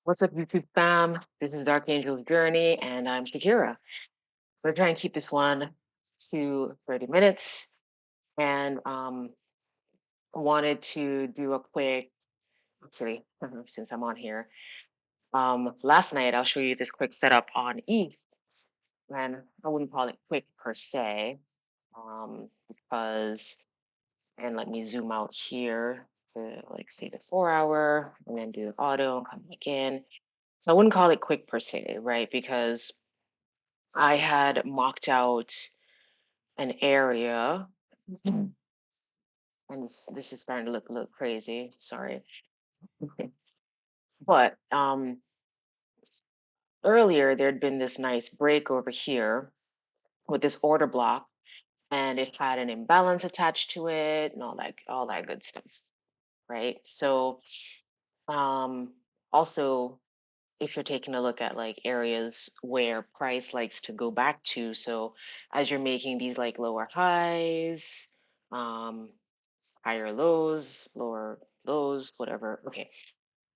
What's up, YouTube fam? This is Dark Angel's Journey, and I'm Shakira. We're trying to keep this one to 30 minutes, and wanted to do a quick, actually, since I'm on here. Last night, I'll show you this quick setup on ETH, and I wouldn't call it quick per se, because, and let me zoom out here to like say the 4 hour, and then do auto and come back in. So I wouldn't call it quick per se, right? Because I had mocked out an area, and this is starting to look crazy. Sorry, but earlier there'd been this nice break over here with this order block, and it had an imbalance attached to it, and all that good stuff, right? So um, also, if you're taking a look at like areas where price likes to go back to, so as you're making these like lower highs, um, higher lows, lower lows, whatever. Okay,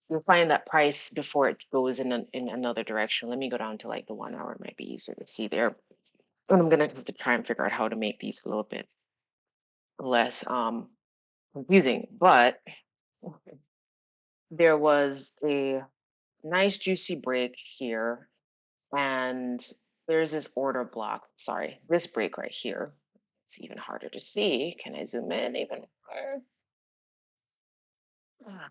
you'll find that price before it goes in another direction. Let me go down to like the 1 hour. It might be easier to see there. And I'm gonna have to try and figure out how to make these a little bit less confusing. But there was a nice juicy break here, and there's this order block. Sorry, this break right here. It's even harder to see. Can I zoom in even more? Ah,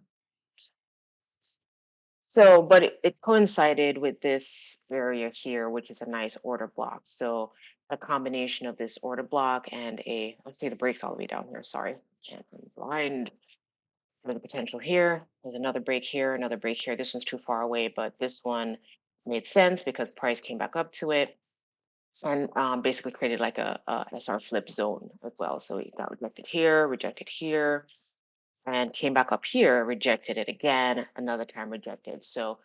So, but it coincided with this area here, which is a nice order block. So a combination of this order block and let's see the breaks all the way down here. Sorry, can't, I'm blind. There's a potential here. There's another break here, another break here. This one's too far away, but this one made sense because price came back up to it and basically created like a SR flip zone as well. So it got rejected here, and came back up here, rejected it again, another time rejected. So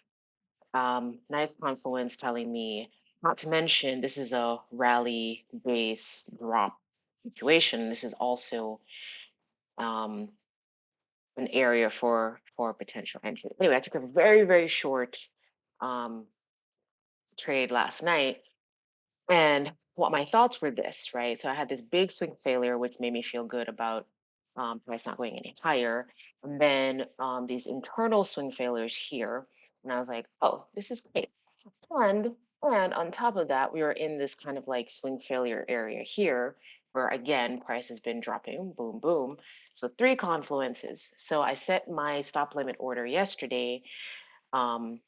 nice confluence telling me, not to mention, this is a rally base drop situation. This is also um, an area for potential entry. Anyway, I took a very short um, trade last night, and what my thoughts were this, right? So I had this big swing failure, which made me feel good about price not going any higher, and then these internal swing failures here, and I was like, oh, this is great. And and on top of that, we were in this kind of like swing failure area here, where again, price has been dropping, boom, boom. So three confluences. So I set my stop limit order yesterday um,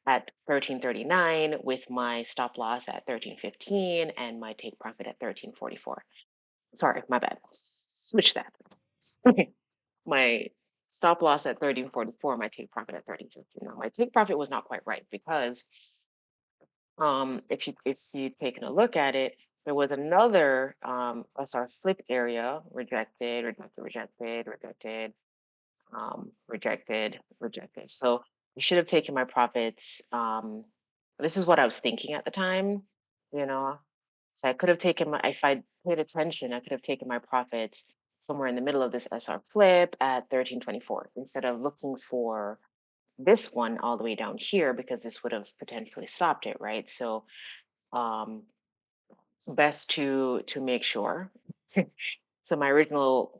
at 1339 with my stop loss at 1315 and my take profit at 1344. Sorry, my bad. Switch that. My stop loss at 1344, my take profit at 1315. Now, my take profit was not quite right because if you taken a look at it, there was another SR flip area, rejected. So you should have taken my profits. This is what I was thinking at the time, you know. So I could have taken my, if I paid attention, I could have taken my profits somewhere in the middle of this SR flip at 1324 instead of looking for this one all the way down here because this would have potentially stopped it, right? So um, best to make sure. So my original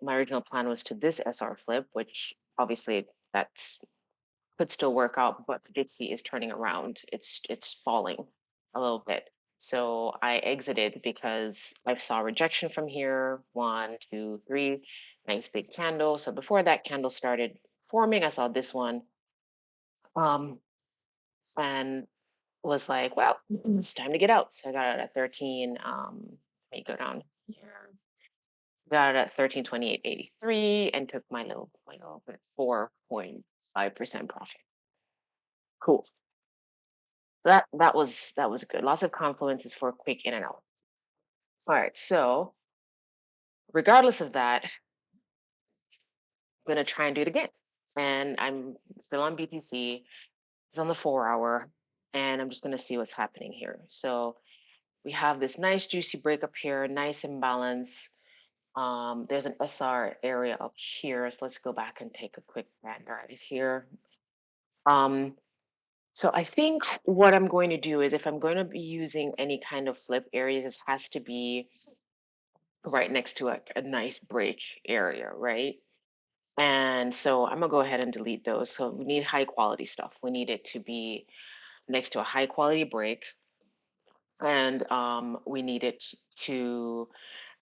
plan was to this SR flip, which obviously that's could still work out, but the Dixie is turning around. It's falling a little bit. So I exited because I saw rejection from here. One, two, three, nice big candle. So before that candle started forming, I saw this one. Um, and was like, well, it's time to get out. So I got out at 13. Let me go down here. Got it at 1328.83 and took my little bit 4.5% profit. Cool. That was good. Lots of confluences for a quick in and out. All right. So regardless of that, I'm gonna try and do it again. And I'm still on BTC. It's on the 4 hour, and I'm just gonna see what's happening here. So we have this nice juicy break up here, nice imbalance. There's an SR area up here. So let's go back and take a quick gander at it here. Um, So I think what I'm going to do is if I'm going to be using any kind of flip areas, it has to be right next to a nice break area, right? And so I'm gonna go ahead and delete those. So we need high quality stuff. We need it to be next to a high quality break, and we need it to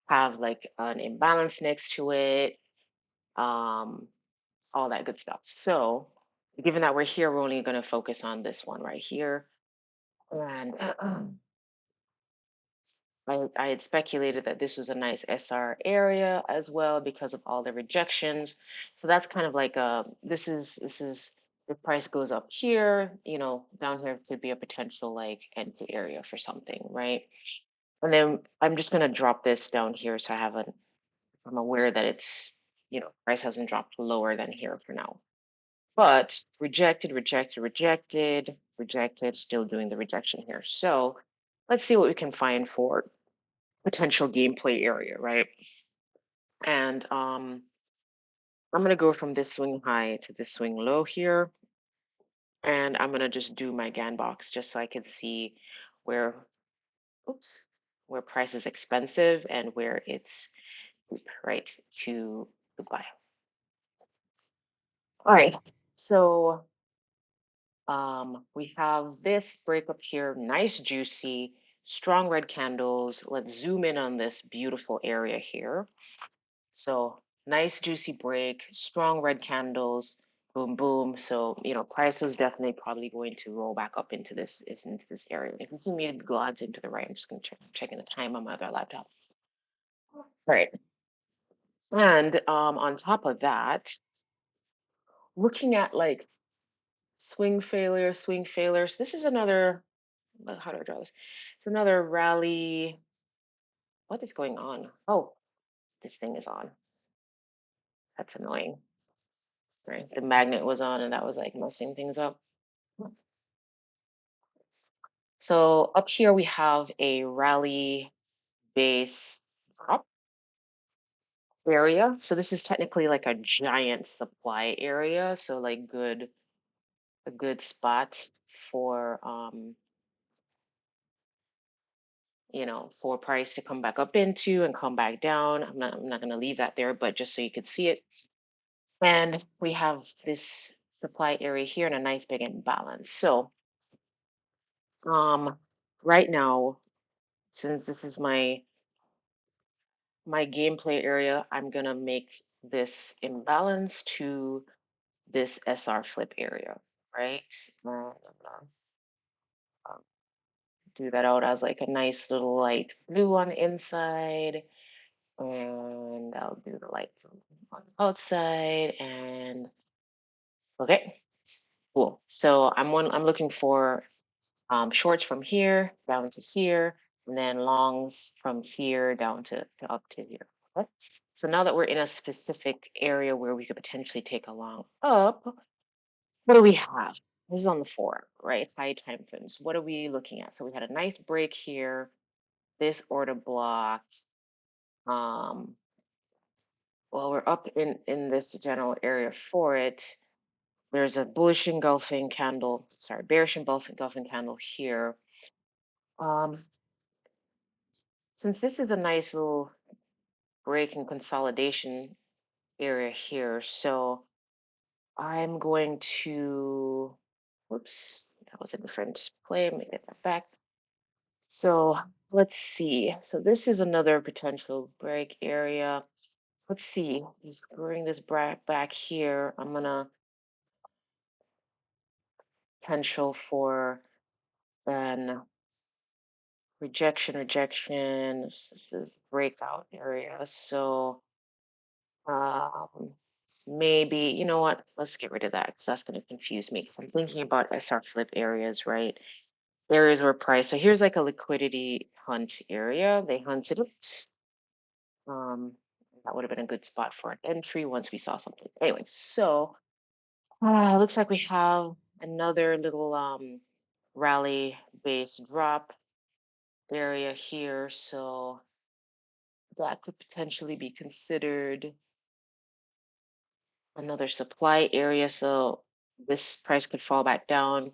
have like an imbalance next to it, um, all that good stuff. So given that we're here, we're only going to focus on this one right here. And I had speculated that this was a nice SR area as well because of all the rejections. So that's kind of like this is the price goes up here, down here could be a potential like entry area for something, right? And then I'm just gonna drop this down here so I'm aware that price hasn't dropped lower than here for now. But rejected, rejected, rejected, rejected, still doing the rejection here. So let's see what we can find for potential gameplay area, right? And I'm gonna go from this swing high to this swing low here, and I'm gonna just do my GAN box just so I can see where, oops, where price is expensive and where it's cheap, right, to buy. All right, so we have this break up here, nice, juicy, strong red candles. Let's zoom in on this beautiful area here. So nice juicy break, strong red candles, boom, boom. So, price is definitely probably going to roll back up into this area. If you see me go odds into the right, I'm just gonna checking the time on my other laptop. Right. And on top of that, looking at like swing failures. This is another, how do I draw this? It's another rally. What is going on? Oh, this thing is on. That's annoying. Right. The magnet was on and that was like messing things up. So up here we have a rally base drop area. So this is technically like a giant supply area. So like a good spot for for price to come back up into and come back down. I'm not gonna leave that there, but just so you could see it. And we have this supply area here and a nice big imbalance. So um right now, since this is my gameplay area, I'm gonna make this imbalance to this SR flip area, right? I'm gonna um, do that out as like a nice little light blue on the inside, and I'll do the light on the outside, and okay, cool. So I'm looking for shorts from here down to here, and then longs from here down to up to here. Okay? So now that we're in a specific area where we could potentially take a long up, what do we have? This is on the four, right? High time frames. What are we looking at? So we had a nice break here, this order block. Um, well, we're up in this general area for it. There's a bullish engulfing candle, sorry, bearish engulfing candle here. Um, since this is a nice little break and consolidation area here. So I'm going to, whoops, that was a different play. Let me get that back. So let's see. So this is another potential break area. Let's see. Just bring this back here. I'm gonna potential for an rejection, rejection. This is breakout area. So Um, maybe, you know what? Let's get rid of that because that's going to confuse me because I'm thinking about SR flip areas, right? Areas where price. So here's like a liquidity hunt area. They hunted it. Um, that would have been a good spot for an entry once we saw something. Anyway, so looks like we have another little rally base drop area here. So that could potentially be considered another supply area. So this price could fall back down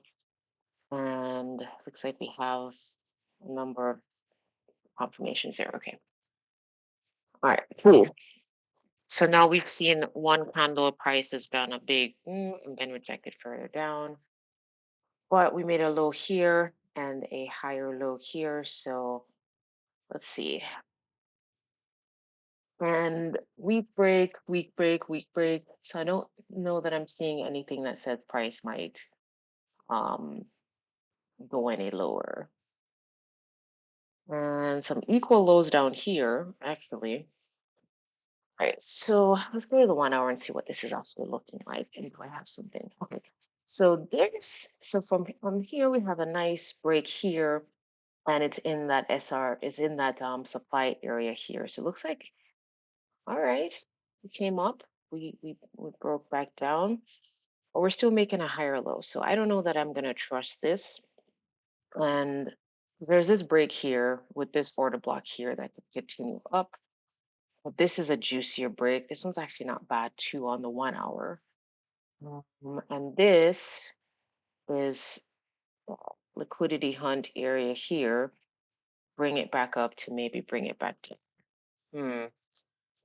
And looks like we have a number of confirmations there. Okay. All right. Cool. So now we've seen one candle price has done a big and been rejected further down. But we made a low here and a higher low here. So let's see. And week break, week break, week break. So I don't know that I'm seeing anything that says price might um, go any lower. And some equal lows down here, actually. Right. So let's go to the 1 hour and see what this is actually looking like. And do I have something? Okay. So from here we have a nice break here, and it's in that SR, is in that supply area here. So it looks like all right, we came up, we broke back down, but we're still making a higher low. So I don't know that I'm gonna trust this. And there's this break here with this order block here that could continue up. But this is a juicier break. This one's actually not bad too on the 1 hour. And this is liquidity hunt area here. Bring it back up to maybe bring it back to. Hmm.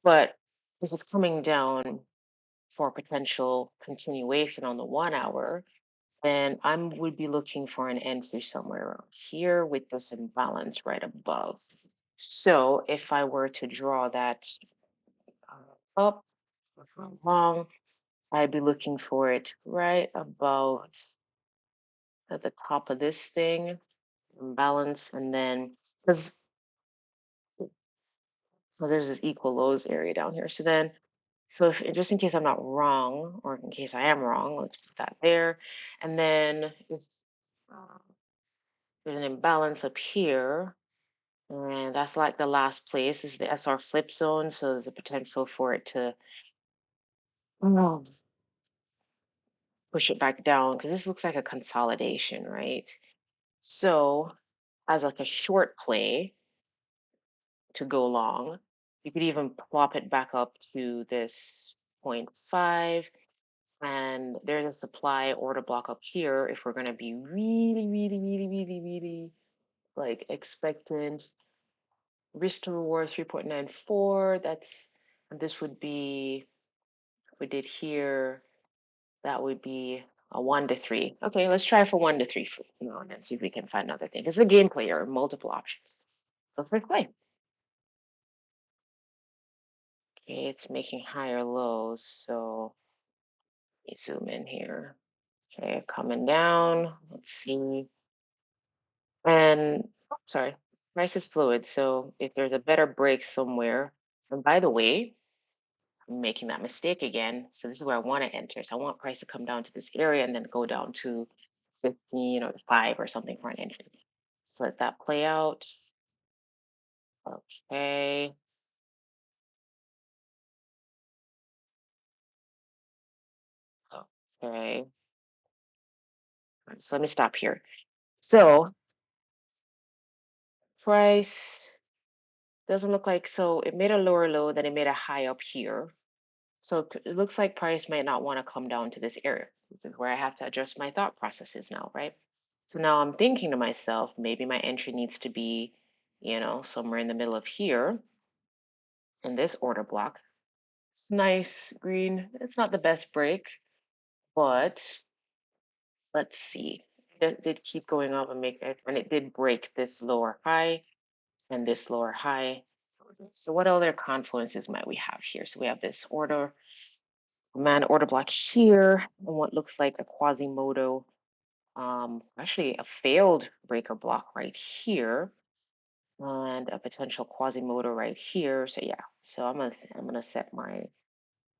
But if it's coming down for potential continuation on the 1 hour, then I would be looking for an entry somewhere around here with this imbalance right above. So if I were to draw that up for long, I'd be looking for it right about at the top of this thing, imbalance, and then because there's this equal lows area down here. So then, so if, just in case I'm not wrong, or in case I am wrong, let's put that there. And then if uh, there's an imbalance up here, and that's like the last place is the SR flip zone. So there's a potential for it to um, push it back down because this looks like a consolidation, right? So as like a short play to go long, you could even plop it back up to this 0.5. And there's a supply order block up here if we're going to be really, really, really, really, really like expectant. Risk to reward 3.94. That's, and this would be, if we did here, that would be a 1 to 3. Okay, let's try for 1 to 3 for now and then see if we can find another thing. Because the game player, multiple options. So let's play. Okay, it's making higher lows. So let me zoom in here. Okay, coming down. Let's see. And sorry, price is fluid. So if there's a better break somewhere, and by the way, I'm making that mistake again. So this is where I want to enter. So I want price to come down to this area and then go down to 15 or 5 or something for an entry. So let that play out. Okay. Okay. So let me stop here. So price doesn't look like, so it made a lower low, then it made a high up here. So it looks like price might not want to come down to this area. This is where I have to adjust my thought processes now, right? So now I'm thinking to myself, maybe my entry needs to be, somewhere in the middle of here in this order block. It's nice green. It's not the best break, but let's see. It did keep going up and make it, and it did break this lower high and this lower high. So what other confluences might we have here? So we have this order block here, and what looks like a Quasimodo, actually a failed breaker block right here, and a potential Quasimodo right here. So yeah, so I'm gonna set my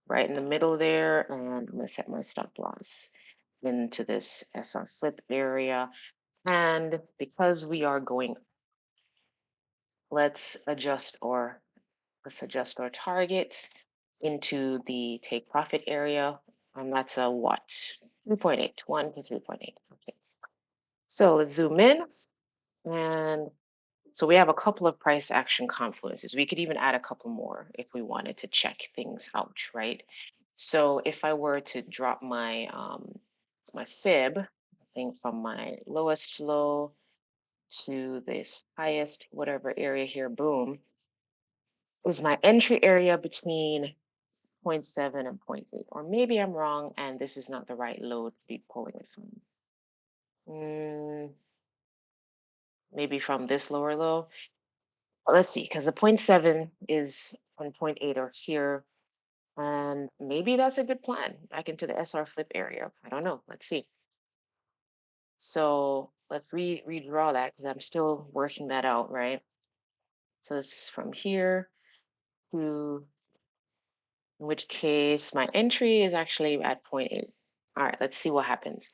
right in the middle there, and I'm gonna set my stop loss into this SR flip area. And because we are going, let's adjust our targets into the take profit area. And that's a what? 3.8, 1 to 3.8. Okay. So let's zoom in. And so we have a couple of price action confluences. We could even add a couple more if we wanted to check things out, right? So if I were to drop my my fib, everything from my lowest flow to this highest whatever area here, boom, is my entry area between zero point 0.7 and zero point 0.8. Or maybe I'm wrong and this is not the right load to be pulling it from. Mm, maybe from this lower low. Well, let's see, because the zero point 0.7 is on 0.8 or here. And maybe that's a good plan back into the SR flip area. I don't know. Let's see. So let's redraw that because I'm still working that out, right? So this is from here to, in which case my entry is actually at zero point 0.8. All right, let's see what happens.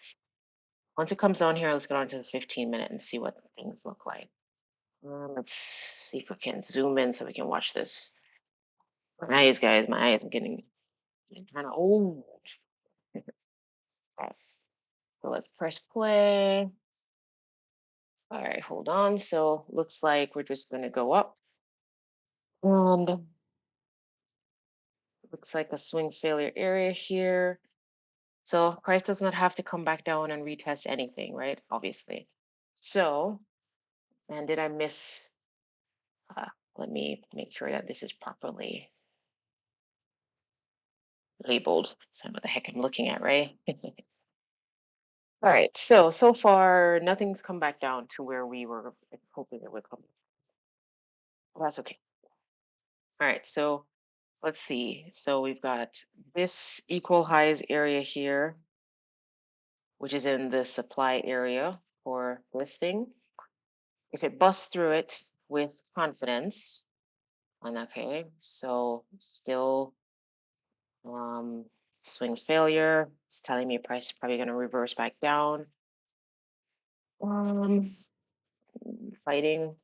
Once it comes down here, let's go on to the 15-minute and see what things look like. Let's see if we can zoom in so we can watch this. My eyes, guys, my eyes, I'm getting kind of old. Yes. So let's press play. All right, hold on. So looks like we're just going to go up. And looks like a swing failure area here. So price does not have to come back down and retest anything, right? Obviously. So, and did I miss? Uh, Let me make sure that this is properly labeled. So I know what the heck I'm looking at, right? All right. So far, nothing's come back down to where we were hoping it would come. Well, that's okay. All right. So let's see. So we've got this equal highs area here, which is in the supply area for this thing. If it busts through it with confidence, and okay, so still um, swing failure. It's telling me price is probably going to reverse back down. Um, Fighting.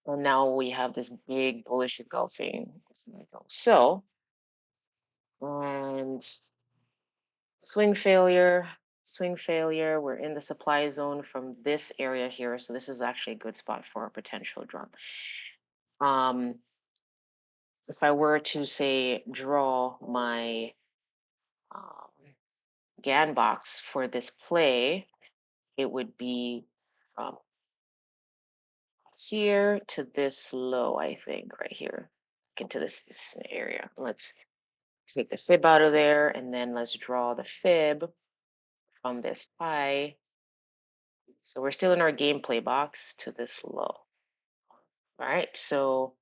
And now we have this big bullish engulfing. So, and swing failure. We're in the supply zone from this area here. So this is actually a good spot for a potential drop. Um, if I were to say draw my um, GAN box for this play, it would be from here to this low, I think, right here, into this area. Let's take the fib out of there, and then let's draw the fib from this high. So we're still in our gameplay box to this low. All right, so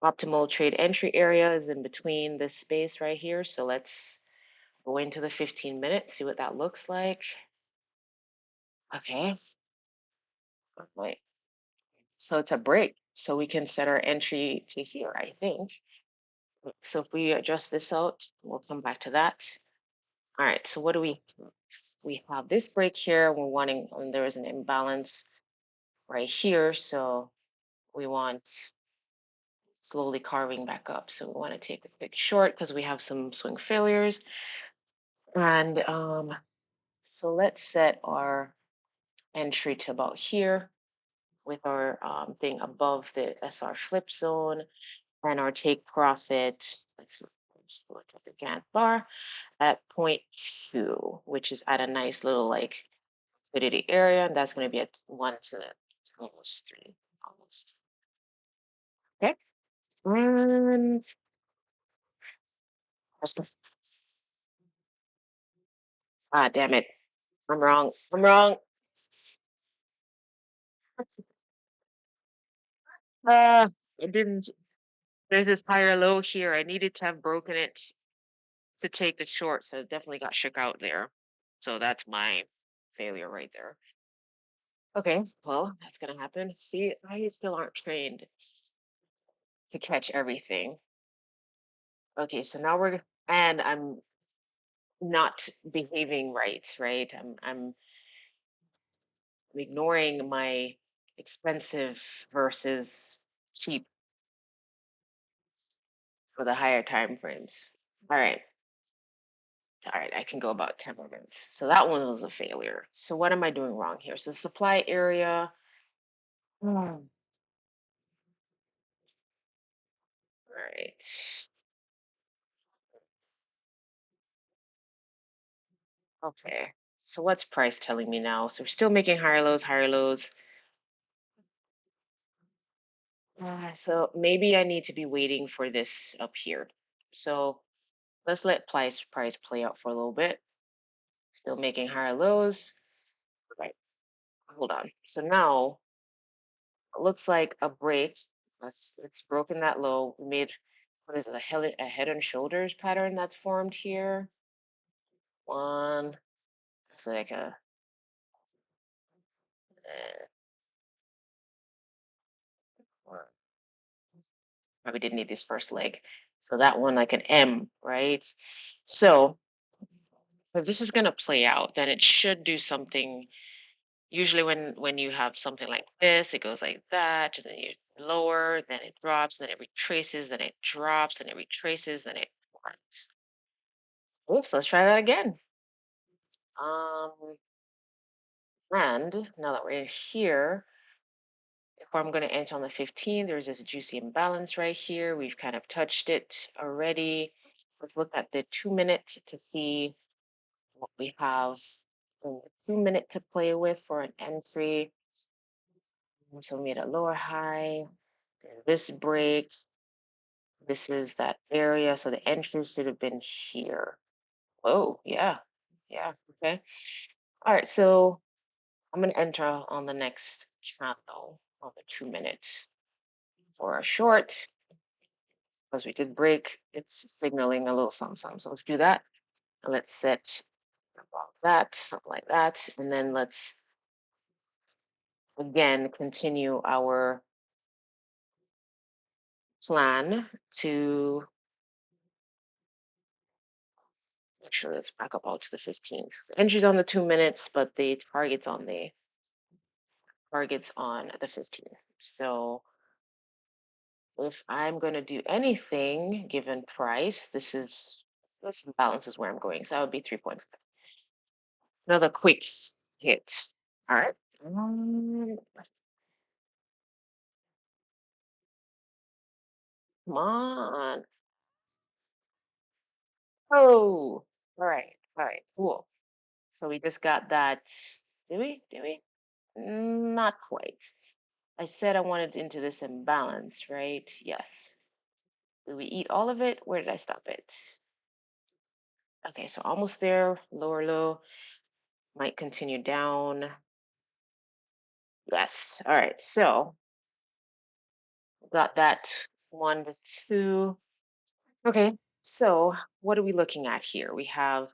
optimal trade entry area is in between this space right here. So let's go into the 15 minutes, see what that looks like. Okay. Wait. So it's a break. So we can set our entry to here, I think. So if we adjust this out, we'll come back to that. All right, so what do we have this break here. We're wanting, and there is an imbalance right here. So we want slowly carving back up. So we want to take a quick short because we have some swing failures. And so let's set our entry to about here with our thing above the SR flip zone and our take profit. Let's look at the Gantt bar at zero point 0.2, which is at a nice little like liquidity area, and that's going to be at 1 to almost 3, almost. Okay. And damn it. I'm wrong. I'm wrong. It didn't. There's this higher low here. I needed to have broken it to take the short, so it definitely got shook out there. So that's my failure right there. Okay, well, that's gonna happen. See, I still aren't trained to catch everything. Okay, so now and I'm not behaving right? I'm ignoring my expensive versus cheap for the higher time frames. All right. All right, I can go about 10 more minutes. So that one was a failure. So what am I doing wrong here? So supply area. All right. Okay. So what's price telling me now? So we're still making higher lows, higher lows. So maybe I need to be waiting for this up here. So let's let price play out for a little bit. Still making higher lows. Right. Hold on. So now it looks like a break. It's broken that low. We made what is it? A head and shoulders pattern that's formed here. One. It's like a uh, or probably didn't need this first leg. So that one like an M, right? So if this is going to play out, then it should do something. Usually when you have something like this, it goes like that, and then you lower, then it drops, then it retraces, then it drops, then it retraces, then it forms. Oops, let's try that again. Um, and now that we're in here, if I'm going to enter on the 15, there's this juicy imbalance right here. We've kind of touched it already. Let's look at the 2 minute to see what we have in the 2 minute to play with for an entry. So we made a lower high. There's this break. This is that area. So the entry should have been here. Oh, yeah. Yeah. Okay. All right. So I'm going to enter on the next channel on the 2 minute for a short. Because we did break, it's signaling a little something, something. So let's do that. And let's set about that, something like that. And then let's again continue our plan to make sure let's back up out to the 15th. The entry's on the 2 minutes, but the target's on the 15th. So if I'm going to do anything given price, this balance is where I'm going. So that would be 3.5. Another quick hit. All right. Come on. Oh, all right. All right. Cool. So we just got that. Did we? Did we? Not quite. I said I wanted into this imbalance, right? Yes. Did we eat all of it? Where did I stop it? Okay, so almost there. Lower low. Might continue down. Yes. All right. So got that 1 to 2. Okay. So what are we looking at here? We have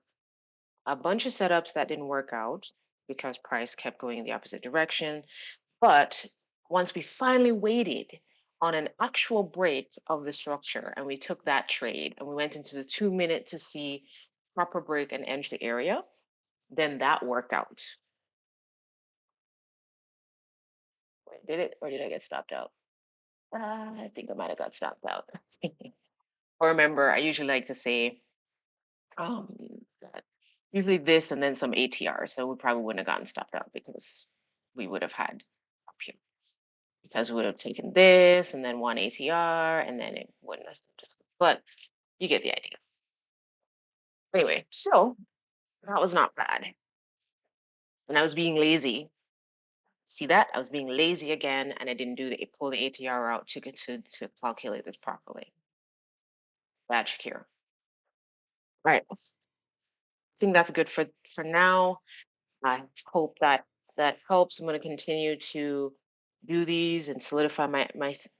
a bunch of setups that didn't work out because price kept going in the opposite direction. But once we finally waited on an actual break of the structure and we took that trade and we went into the 2 minute to see proper break and enter the area, then that worked out. Wait, did it or did I get stopped out? I think I might have got stopped out. Or remember, I usually like to say um, that usually this and then some ATR. So we probably wouldn't have gotten stopped out because we would have had up here. Because we would have taken this and then one ATR and then it wouldn't have stopped us. But you get the idea. Anyway, so that was not bad. And I was being lazy. See that? I was being lazy again and I didn't pull the ATR out to calculate this properly. Badge cure. Right. I think that's good for now. I hope that that helps. I'm going to continue to do these and solidify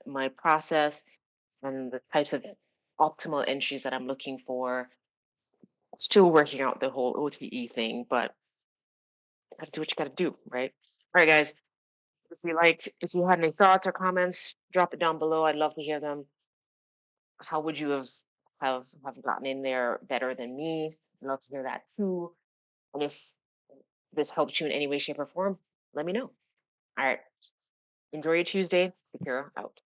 my process and the types of optimal entries that I'm looking for. Still working out the whole OTE thing, but gotta do what you gotta do, right? All right, guys. If you had any thoughts or comments, drop it down below. I'd love to hear them. How would you have gotten in there better than me? I'd love to hear that too. And if this helped you in any way, shape, or form, let me know. All right. Enjoy your Tuesday. Take care. Out.